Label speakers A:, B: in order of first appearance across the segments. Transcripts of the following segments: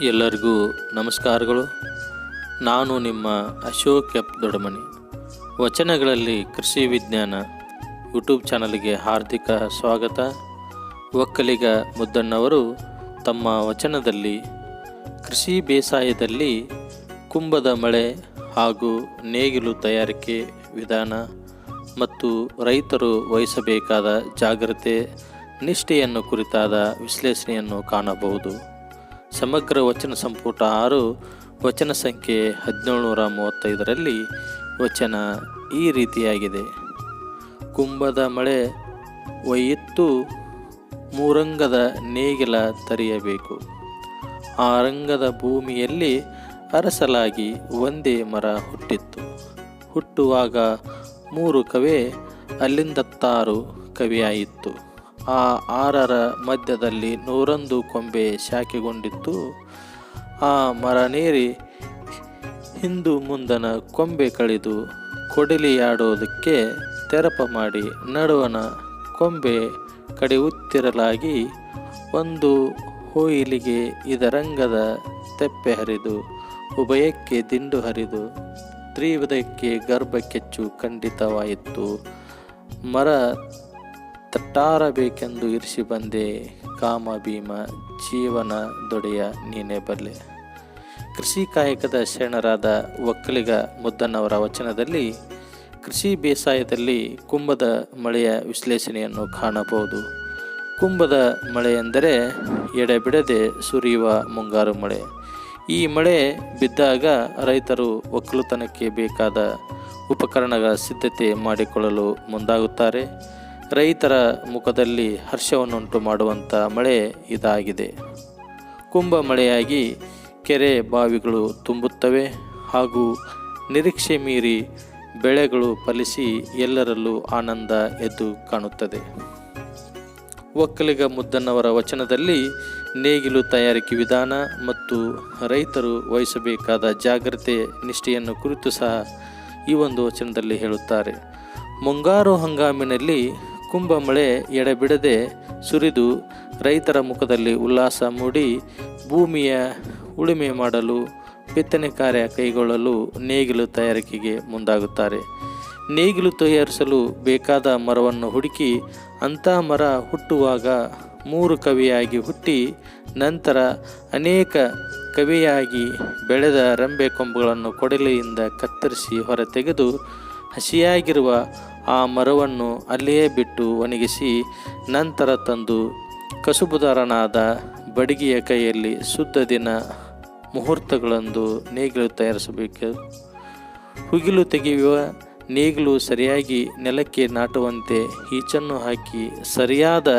A: ಎಲ್ಲರಿಗೂ ನಮಸ್ಕಾರಗಳು. ನಾನು ನಿಮ್ಮ ಅಶೋಕ್ ಎಫ್ ದೊಡ್ಡಮನಿ. ವಚನಗಳಲ್ಲಿ ಕೃಷಿ ವಿಜ್ಞಾನ ಯೂಟ್ಯೂಬ್ ಚಾನಲ್ಗೆ ಹಾರ್ದಿಕ ಸ್ವಾಗತ. ಒಕ್ಕಲಿಗ ಮುದ್ದಣ್ಣವರು ತಮ್ಮ ವಚನದಲ್ಲಿ ಕೃಷಿ ಬೇಸಾಯದಲ್ಲಿ ಕುಂಭದ ಮಳೆ ಹಾಗೂ ನೇಗಿಲು ತಯಾರಿಕೆ ವಿಧಾನ ಮತ್ತು ರೈತರು ವಹಿಸಬೇಕಾದ ಜಾಗ್ರತೆ ನಿಷ್ಠೆಯನ್ನು ಕುರಿತಾದ ವಿಶ್ಲೇಷಣೆಯನ್ನು ಕಾಣಬಹುದು. ಸಮಗ್ರ ವಚನ ಸಂಪುಟ 6 ವಚನ ಸಂಖ್ಯೆ 1735ರಲ್ಲಿ ವಚನ ಈ ರೀತಿಯಾಗಿದೆ. ಕುಂಭದ ಮಳೆ ಒಯ್ಯಿತ್ತು ಮೂರಂಗದ ನೇಗಿಲ ತರಿಯಬೇಕು. ಆ ರಂಗದ ಭೂಮಿಯಲ್ಲಿ ಅರಸಲಾಗಿ ಒಂದೇ ಮರ ಹುಟ್ಟಿತ್ತು. ಹುಟ್ಟುವಾಗ 3 ಕವೆ, ಅಲ್ಲಿಂದತ್ತಾರು ಕವಿಯಾಯಿತು. ಆ 6ರ ಮಧ್ಯದಲ್ಲಿ 101 ಕೊಂಬೆ ಶಾಖೆಗೊಂಡಿತ್ತು. ಆ ಮರನೇರಿ ಹಿಂದು ಮುಂದನ ಕೊಂಬೆ ಕಡಿದು ಕೊಡಲಿಯಾಡೋದಕ್ಕೆ ತೆರಪ ಮಾಡಿ ನಡುವನ ಕೊಂಬೆ ಕಡಿಯುತ್ತಿರಲಾಗಿ ಒಂದು ಹೋಯಿಲಿಗೆ ಇದರಂಗದ ತೆಪ್ಪೆ ಹರಿದು ಉಭಯಕ್ಕೆ ದಿಂಡು ಹರಿದು ತ್ರಿವಿಧಕ್ಕೆ ಗರ್ಭ ಕೆಚ್ಚು ಖಂಡಿತವಾಯಿತು. ಮರ ತಟ್ಟಾರಬೇಕೆಂದು ಇರಿಸಿ ಬಂದೆ, ಕಾಮ ಭೀಮ ಜೀವನ ದೊಡೆಯ ನೀನೇ ಬಲ್ಲೆ. ಕೃಷಿ ಕಾಯಕದ ಶರಣರಾದ ಒಕ್ಕಲಿಗ ಮುದ್ದಣ್ಣವರ ವಚನದಲ್ಲಿ ಕೃಷಿ ಬೇಸಾಯದಲ್ಲಿ ಕುಂಭದ ಮಳೆಯ ವಿಶ್ಲೇಷಣೆಯನ್ನು ಕಾಣಬಹುದು. ಕುಂಭದ ಮಳೆ ಎಂದರೆ ಎಡೆಬಿಡದೆ ಸುರಿಯುವ ಮುಂಗಾರು ಮಳೆ. ಈ ಮಳೆ ಬಿದ್ದಾಗ ರೈತರು ಒಕ್ಕಲುತನಕ್ಕೆ ಬೇಕಾದ ಉಪಕರಣಗಳ ಸಿದ್ಧತೆ ಮಾಡಿಕೊಳ್ಳಲು ಮುಂದಾಗುತ್ತಾರೆ. ರೈತರ ಮುಖದಲ್ಲಿ ಹರ್ಷವನ್ನುಂಟು ಮಾಡುವಂಥ ಮಳೆ ಇದಾಗಿದೆ. ಕುಂಭ ಮಳೆಯಾಗಿ ಕೆರೆ ಬಾವಿಗಳು ತುಂಬುತ್ತವೆ ಹಾಗೂ ನಿರೀಕ್ಷೆ ಮೀರಿ ಬೆಳೆಗಳು ಫಲಿಸಿ ಎಲ್ಲರಲ್ಲೂ ಆನಂದ ಎದ್ದು ಕಾಣುತ್ತದೆ. ಒಕ್ಕಲಿಗ ಮುದ್ದಣ್ಣವರ ವಚನದಲ್ಲಿ ನೇಗಿಲು ತಯಾರಿಕೆ ವಿಧಾನ ಮತ್ತು ರೈತರು ವಹಿಸಬೇಕಾದ ಜಾಗ್ರತೆ ನಿಷ್ಠೆಯನ್ನು ಕುರಿತು ಸಹ ಈ ಒಂದು ವಚನದಲ್ಲಿ ಹೇಳುತ್ತಾರೆ. ಮುಂಗಾರು ಹಂಗಾಮಿನಲ್ಲಿ ಕುಂಭ ಮಳೆ ಎಡೆಬಿಡದೆ ಸುರಿದು ರೈತರ ಮುಖದಲ್ಲಿ ಉಲ್ಲಾಸ ಮೂಡಿ ಭೂಮಿಯ ಉಳುಮೆ ಮಾಡಲು ಬಿತ್ತನೆ ಕಾರ್ಯ ಕೈಗೊಳ್ಳಲು ನೇಗಿಲು ತಯಾರಿಕೆಗೆ ಮುಂದಾಗುತ್ತಾರೆ. ನೇಗಿಲು ತಯಾರಿಸಲು ಬೇಕಾದ ಮರವನ್ನು ಹುಡುಕಿ ಅಂಥ ಮರ ಹುಟ್ಟುವಾಗ 3 ಕವಿಯಾಗಿ ಹುಟ್ಟಿ ನಂತರ ಅನೇಕ ಕವಿಯಾಗಿ ಬೆಳೆದ ರೆಂಬೆ ಕೊಂಬುಗಳನ್ನು ಕೊಡಲಿಯಿಂದ ಕತ್ತರಿಸಿ ಹೊರತೆಗೆದು ಹಸಿಯಾಗಿರುವ ಆ ಮರವನ್ನು ಅಲ್ಲಿಯೇ ಬಿಟ್ಟು ಒಣಗಿಸಿ ನಂತರ ತಂದು ಕಸುಬುದಾರನಾದ ಬಡಗಿಯ ಕೈಯಲ್ಲಿ ಶುದ್ಧ ದಿನ ಮುಹೂರ್ತಗಳಂದು ನೇಗಿಲು ತಯಾರಿಸಬೇಕು. ಹುಗಿಲು ತೆಗೆಯುವ ನೇಗಿಲು ಸರಿಯಾಗಿ ನೆಲಕ್ಕೆ ನಾಟುವಂತೆ ಈಚನ್ನು ಹಾಕಿ ಸರಿಯಾದ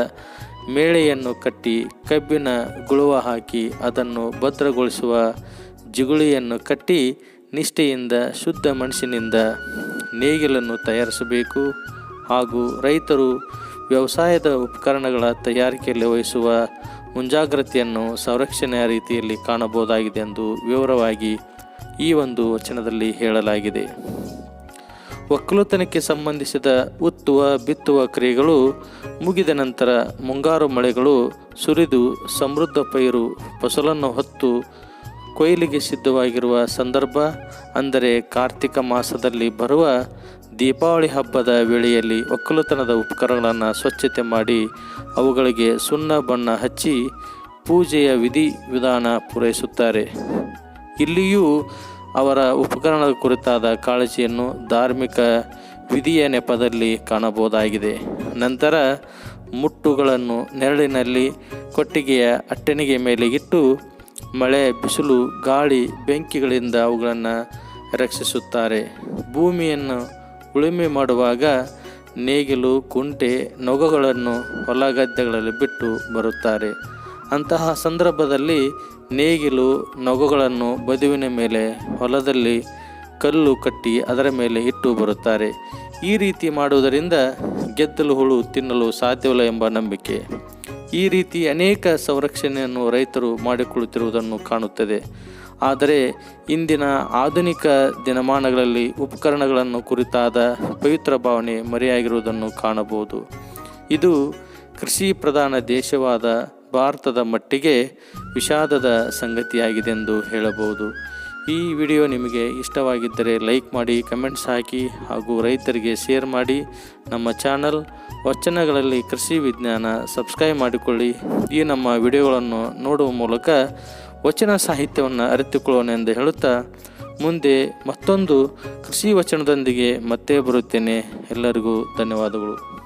A: ಮೇಳೆಯನ್ನು ಕಟ್ಟಿ ಕಬ್ಬಿನ ಗುಳುವ ಹಾಕಿ ಅದನ್ನು ಭದ್ರಗೊಳಿಸುವ ಜಿಗುಳಿಯನ್ನು ಕಟ್ಟಿ ನಿಷ್ಠೆಯಿಂದ ಶುದ್ಧ ಮನಸ್ಸಿನಿಂದ ನೇಗಿಲನ್ನು ತಯಾರಿಸಬೇಕು. ಹಾಗೂ ರೈತರು ವ್ಯವಸಾಯದ ಉಪಕರಣಗಳ ತಯಾರಿಕೆಯಲ್ಲಿ ವಹಿಸುವ ಮುಂಜಾಗ್ರತೆಯನ್ನು ಸಂರಕ್ಷಣೆಯ ರೀತಿಯಲ್ಲಿ ಕಾಣಬಹುದಾಗಿದೆ ಎಂದು ವಿವರವಾಗಿ ಈ ಒಂದು ವಚನದಲ್ಲಿ ಹೇಳಲಾಗಿದೆ. ಒಕ್ಕಲುತನಕ್ಕೆ ಸಂಬಂಧಿಸಿದ ಉತ್ತುವ ಬಿತ್ತುವ ಕ್ರಿಯೆಗಳು ಮುಗಿದ ನಂತರ ಮುಂಗಾರು ಮಳೆಗಳು ಸುರಿದು ಸಮೃದ್ಧ ಪೈರು ಫಸಲನ್ನು ಹೊತ್ತು ಕೊಯ್ಲಿಗೆ ಸಿದ್ಧವಾಗಿರುವ ಸಂದರ್ಭ ಅಂದರೆ ಕಾರ್ತಿಕ ಮಾಸದಲ್ಲಿ ಬರುವ ದೀಪಾವಳಿ ಹಬ್ಬದ ವೇಳೆಯಲ್ಲಿ ಒಕ್ಕಲುತನದ ಉಪಕರಣಗಳನ್ನು ಸ್ವಚ್ಛತೆ ಮಾಡಿ ಅವುಗಳಿಗೆ ಸುಣ್ಣ ಬಣ್ಣ ಹಚ್ಚಿ ಪೂಜೆಯ ವಿಧಿ ವಿಧಾನ ಪೂರೈಸುತ್ತಾರೆ. ಇಲ್ಲಿಯೂ ಅವರ ಉಪಕರಣದ ಕುರಿತಾದ ಕಾಳಜಿಯನ್ನು ಧಾರ್ಮಿಕ ವಿಧಿಯ ನೆಪದಲ್ಲಿ ಕಾಣಬಹುದಾಗಿದೆ. ನಂತರ ಮುಟ್ಟುಗಳನ್ನು ನೆರಳಿನಲ್ಲಿ ಕೊಟ್ಟಿಗೆಯ ಅಟ್ಟಣಿಗೆ ಮೇಲೆ ಇಟ್ಟು ಮಳೆ, ಬಿಸಿಲು, ಗಾಳಿ, ಬೆಂಕಿಗಳಿಂದ ಅವುಗಳನ್ನು ರಕ್ಷಿಸುತ್ತಾರೆ. ಭೂಮಿಯನ್ನು ಉಳುಮೆ ಮಾಡುವಾಗ ನೇಗಿಲು, ಕುಂಟೆ, ನೊಗಗಳನ್ನು ಹೊಲಗದ್ದೆಗಳಲ್ಲಿ ಬಿಟ್ಟು ಬರುತ್ತಾರೆ. ಅಂತಹ ಸಂದರ್ಭದಲ್ಲಿ ನೇಗಿಲು, ನೊಗಗಳನ್ನು ಬದುವಿನ ಮೇಲೆ ಹೊಲದಲ್ಲಿ ಕಲ್ಲು ಕಟ್ಟಿ ಅದರ ಮೇಲೆ ಇಟ್ಟು ಬರುತ್ತಾರೆ. ಈ ರೀತಿ ಮಾಡುವುದರಿಂದ ಗೆದ್ದಲು ಹುಳು ತಿನ್ನಲು ಸಾಧ್ಯವಿಲ್ಲ ಎಂಬ ನಂಬಿಕೆ. ಈ ರೀತಿ ಅನೇಕ ಸಂರಕ್ಷಣೆಯನ್ನು ರೈತರು ಮಾಡಿಕೊಳ್ಳುತ್ತಿರುವುದನ್ನು ಕಾಣುತ್ತದೆ. ಆದರೆ ಇಂದಿನ ಆಧುನಿಕ ದಿನಮಾನಗಳಲ್ಲಿ ಉಪಕರಣಗಳನ್ನು ಕುರಿತಾದ ಪವಿತ್ರ ಭಾವನೆ ಮರೆಯಾಗಿರುವುದನ್ನು ಕಾಣಬಹುದು. ಇದು ಕೃಷಿ ಪ್ರಧಾನ ದೇಶವಾದ ಭಾರತದ ಮಟ್ಟಿಗೆ ವಿಷಾದದ ಸಂಗತಿಯಾಗಿದೆ ಎಂದು ಹೇಳಬಹುದು. ಈ ವಿಡಿಯೋ ನಿಮಗೆ ಇಷ್ಟವಾಗಿದ್ದರೆ ಲೈಕ್ ಮಾಡಿ, ಕಮೆಂಟ್ಸ್ ಹಾಕಿ ಹಾಗೂ ರೈತರಿಗೆ ಶೇರ್ ಮಾಡಿ. ನಮ್ಮ ಚಾನಲ್ ವಚನಗಳಲ್ಲಿ ಕೃಷಿ ವಿಜ್ಞಾನ ಸಬ್ಸ್ಕ್ರೈಬ್ ಮಾಡಿಕೊಳ್ಳಿ. ಈ ನಮ್ಮ ವಿಡಿಯೋಗಳನ್ನು ನೋಡುವ ಮೂಲಕ ವಚನ ಸಾಹಿತ್ಯವನ್ನು ಅರಿತುಕೊಳ್ಳೋಣ ಎಂದು ಹೇಳುತ್ತಾ ಮುಂದೆ ಮತ್ತೊಂದು ಕೃಷಿ ವಚನದೊಂದಿಗೆ ಮತ್ತೆ ಬರುತ್ತೇನೆ. ಎಲ್ಲರಿಗೂ ಧನ್ಯವಾದಗಳು.